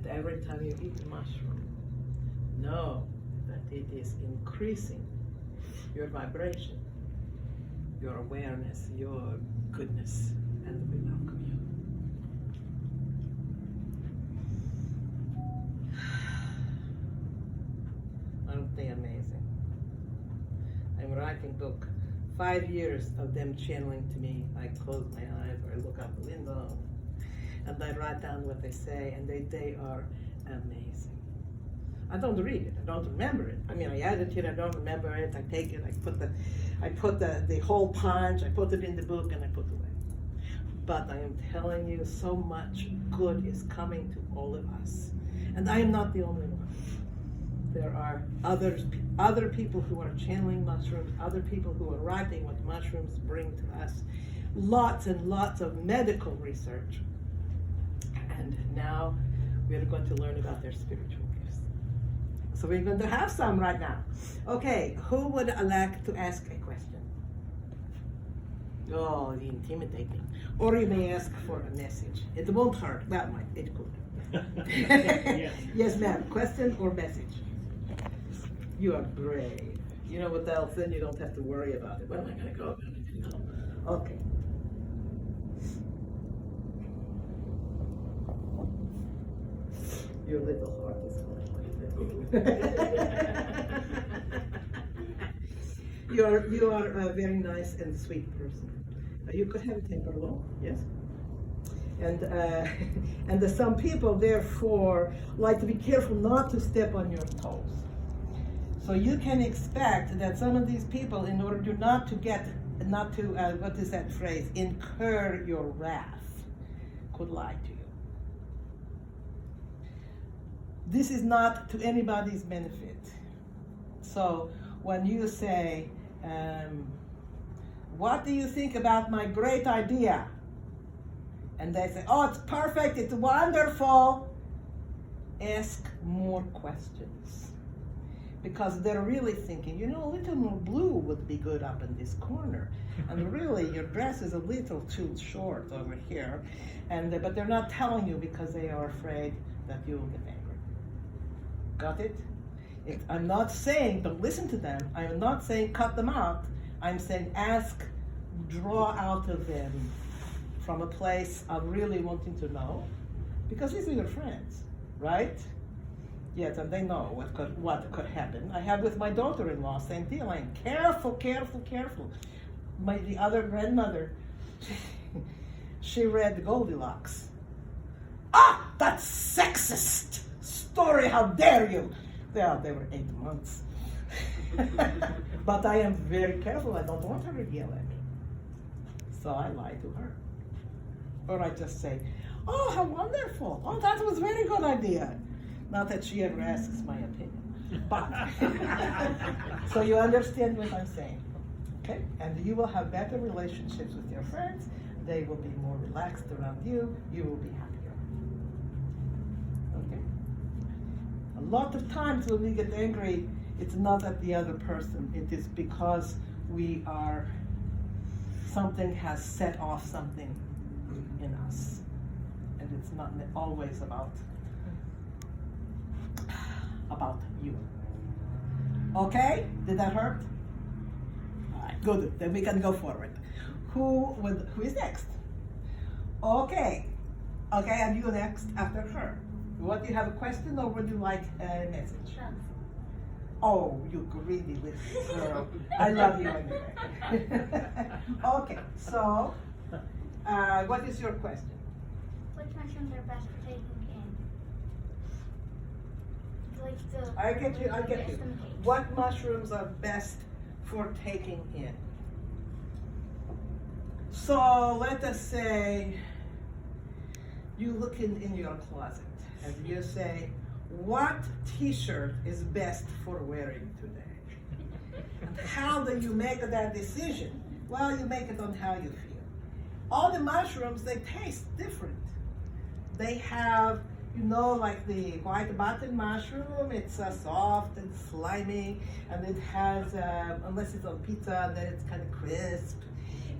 And every time you eat a mushroom, know that it is increasing your vibration, your awareness, your goodness, and we welcome you. Aren't they amazing? I'm writing book. 5 years of them channeling to me. I close my eyes or I look out the window and I write down what they say, and they are amazing. I don't read it. I don't remember it. I mean, I add it here. I don't remember it. I take it. I put the whole punch. I put it in the book and I put it away. But I am telling you, so much good is coming to all of us, and I am not the only one. There are other people who are channeling mushrooms. Other people who are writing what mushrooms bring to us. Lots and lots of medical research. And now we're going to learn about their spiritual gifts. So we're going to have some right now. Okay, who would like to ask a question? Oh, intimidating. Or you may ask for a message. It won't hurt. That might. It could. Yes. Yes, ma'am. Question or message? You are brave. You know what else? Then you don't have to worry about it. Where am I going to go? Okay. Your little heart is full. You are a very nice and sweet person. You could have a temper law, yes. And some people therefore like to be careful not to step on your toes. So you can expect that some of these people, in order to not to what is that phrase, incur your wrath, could lie to you. This is not to anybody's benefit. So when you say, what do you think about my great idea? And they say, oh, it's perfect, it's wonderful. Ask more questions. Because they're really thinking, you know, a little more blue would be good up in this corner. And really, your dress is a little too short over here. But they're not telling you because they are afraid that you will get angry. Got it? I'm not saying don't listen to them. I'm not saying cut them out. I'm saying ask, draw out of them from a place of really wanting to know. Because these are your friends, right? Yes, and they know what could happen. I have with my daughter-in-law, same deal. I'm careful, careful, careful. The other grandmother, she read Goldilocks. Ah, that's sexist story, how dare you? Well, they were 8 months. But I am very careful. I don't want her to yell at me. So I lie to her. Or I just say, oh, how wonderful. Oh, that was a very good idea. Not that she ever asks my opinion. But, so you understand what I'm saying. Okay? And you will have better relationships with your friends. They will be more relaxed around you. You will be happier. Okay? A lot of times when we get angry, it's not at the other person. It is because something has set off something in us. And it's not always about you. Okay? Did that hurt? All right, good. Then we can go forward. Who is next? Okay. Okay, and you next after her. What, do you have a question or would you like a message? Oh, you greedy little girl. I love you anyway. Okay, so what is your question? Which mushrooms are best for taking in? I get you. What mushrooms are best for taking in? So let us say you look in your closet and you say, what t-shirt is best for wearing today? And how do you make that decision? Well, you make it on how you feel. All the mushrooms, they taste different. They have, like the white button mushroom, it's soft and slimy, and it has, unless it's on pizza, then it's kind of crisp.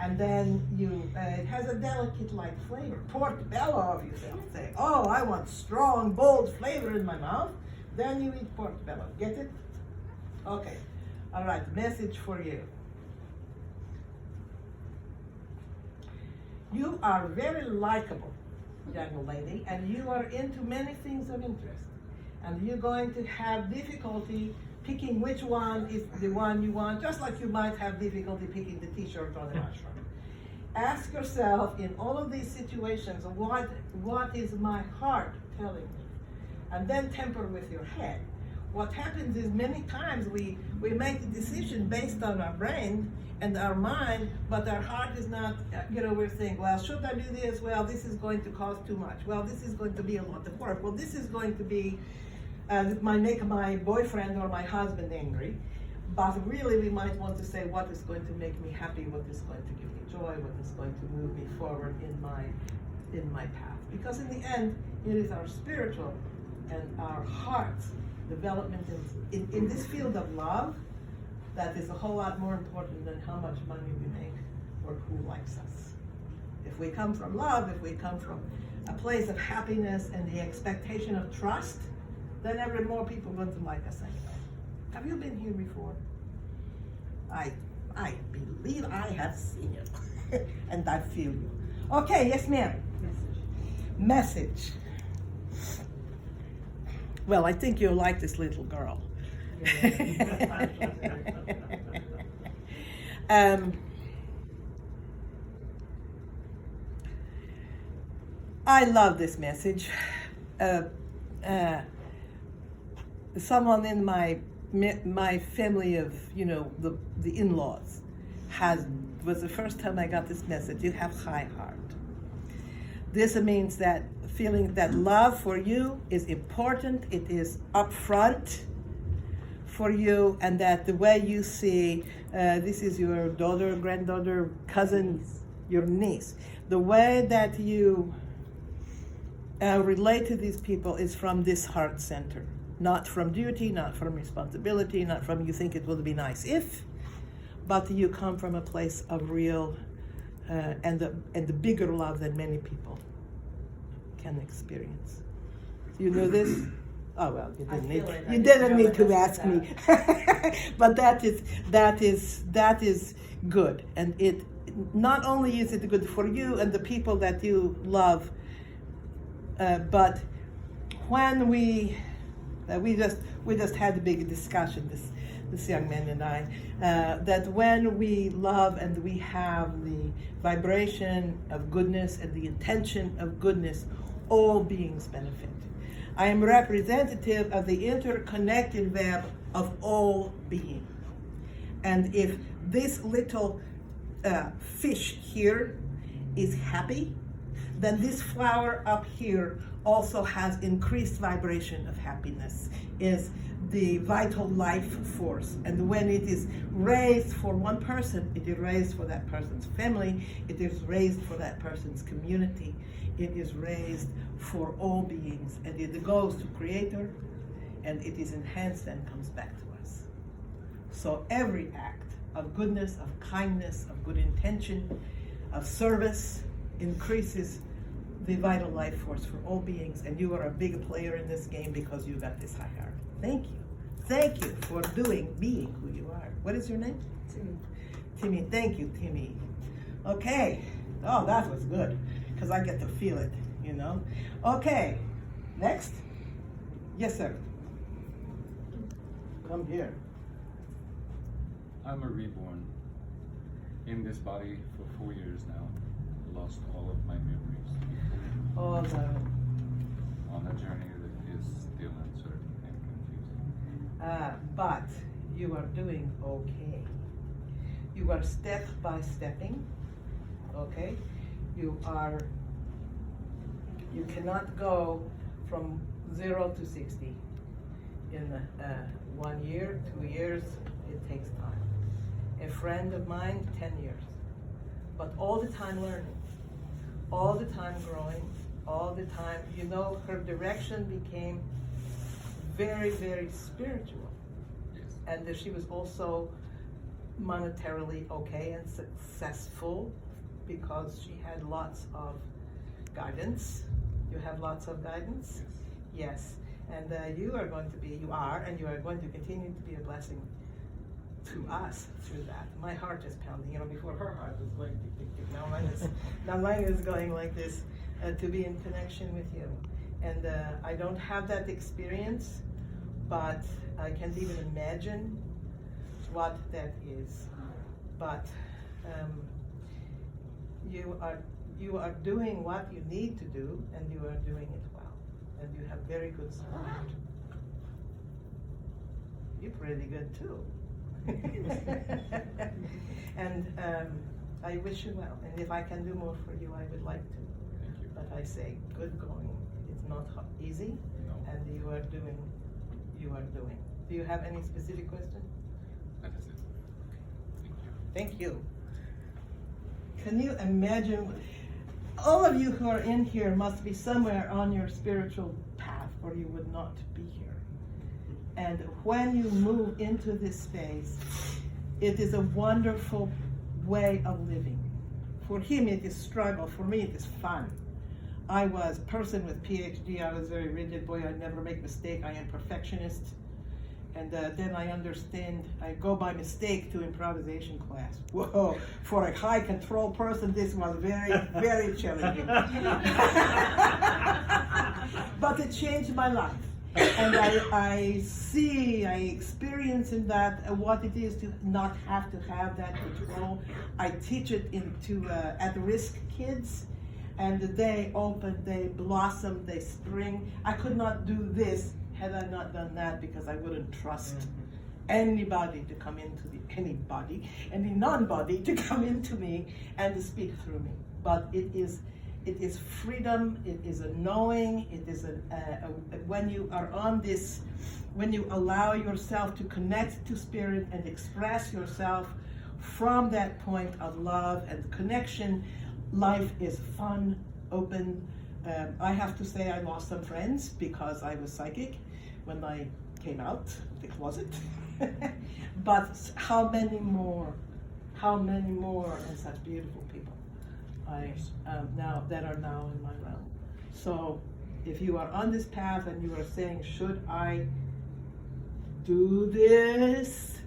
And then it has a delicate like flavor. Portobello, you say, oh, I want strong, bold flavor in my mouth. Then you eat portobello. Get it? Okay. All right, message for you. You are very likable, young lady, and you are into many things of interest. And you're going to have difficulty picking which one is the one you want, just like you might have difficulty picking the t-shirt or the mushroom. Ask yourself in all of these situations, what is my heart telling me? And then temper with your head. What happens is many times we make the decision based on our brain and our mind, but our heart is not, we're saying, well, should I do this? Well, this is going to cost too much. Well, this is going to be a lot of work. Well, this is going to be, might make my boyfriend or my husband angry. But really, we might want to say, what is going to make me happy? What is going to give me joy? What is going to move me forward in my path? Because in the end, it is our spiritual and our heart's development in this field of love that is a whole lot more important than how much money we make or who likes us. If we come from love, if we come from a place of happiness and the expectation of trust, then more people are going to like us anyway. Have you been here before? I believe I have seen you. And I feel you. Okay, yes ma'am. Message. Well, I think you'll like this little girl. I love this message. Someone in my family of, the in-laws was the first time I got this message. You have high heart. This means that feeling that love for you is important, it is upfront for you, and that the way you see, this is your daughter, granddaughter, cousin, your niece, the way that you relate to these people is from this heart center, not from duty, not from responsibility, not from you think it would be nice if, but you come from a place of real and the bigger love that many people can experience. You know this? Oh well, you didn't need to ask me. But that is good, and it not only is it good for you and the people that you love, but when we just had a big discussion, this young man and I, that when we love and we have the vibration of goodness and the intention of goodness, all beings benefit. I am representative of the interconnected web of all being. And if this little fish here is happy, then this flower up here also has increased vibration of happiness, is the vital life force. And when it is raised for one person, it is raised for that person's family, it is raised for that person's community, it is raised for all beings, and it goes to Creator, and it is enhanced and comes back to us. So every act of goodness, of kindness, of good intention, of service increases the vital life force for all beings, and you are a big player in this game because you got this high heart. Thank you. Thank you for being who you are. What is your name? Timmy. Timmy, thank you, Timmy. Okay. Oh, that was good, because I get to feel it, Okay, next. Yes, sir. Come here. I'm a reborn in this body for 4 years now. Lost all of my memories. Oh, no. On a journey that is still uncertain and confusing. But you are doing okay. You are step by stepping, okay? You cannot go from 0 to 60 in 1 year, 2 years. It takes time. A friend of mine, 10 years. But all the time learning, all the time growing, all the time, her direction became very, very spiritual. Yes. And she was also monetarily okay and successful because she had lots of guidance. You have lots of guidance? Yes. And you are going to continue to be a blessing to us through that. My heart is pounding. Before her heart was going tick, tick, tick. Now mine is going like this, to be in connection with you. And I don't have that experience, but I can't even imagine what that is. But you are doing what you need to do, and you are doing it well, and you have very good support. You're pretty good too. And I wish you well, and if I can do more for you, I would like to. Thank you. But I say, good going. It's not easy, No. and you are doing. Do you have any specific question? That is it. Thank Thank you. you. Can you imagine? All of you who are in here must be somewhere on your spiritual path, or you would not be here. And when you move into this space, it is a wonderful way of living. For him, it is struggle. For me, it is fun. I was a person with PhD. I was very rigid. Boy, I never make mistake. I am perfectionist. And then I understand, I go by mistake to improvisation class. Whoa, for a high control person, this was very, very challenging. But it changed my life. And I experience in that what it is to not have to have that control. I teach it to at-risk kids, and they open, they blossom, they spring. I could not do this had I not done that, because I wouldn't trust anybody to come into any non-body to come into me and to speak through me. But it is freedom, it is a knowing, it is when you are on this, when you allow yourself to connect to spirit and express yourself from that point of love and connection, life is fun, open. I have to say I lost some friends because I was psychic when I came out of the closet. But how many more and such beautiful people now that are now in my realm. So if you are on this path and you are saying, should I do this?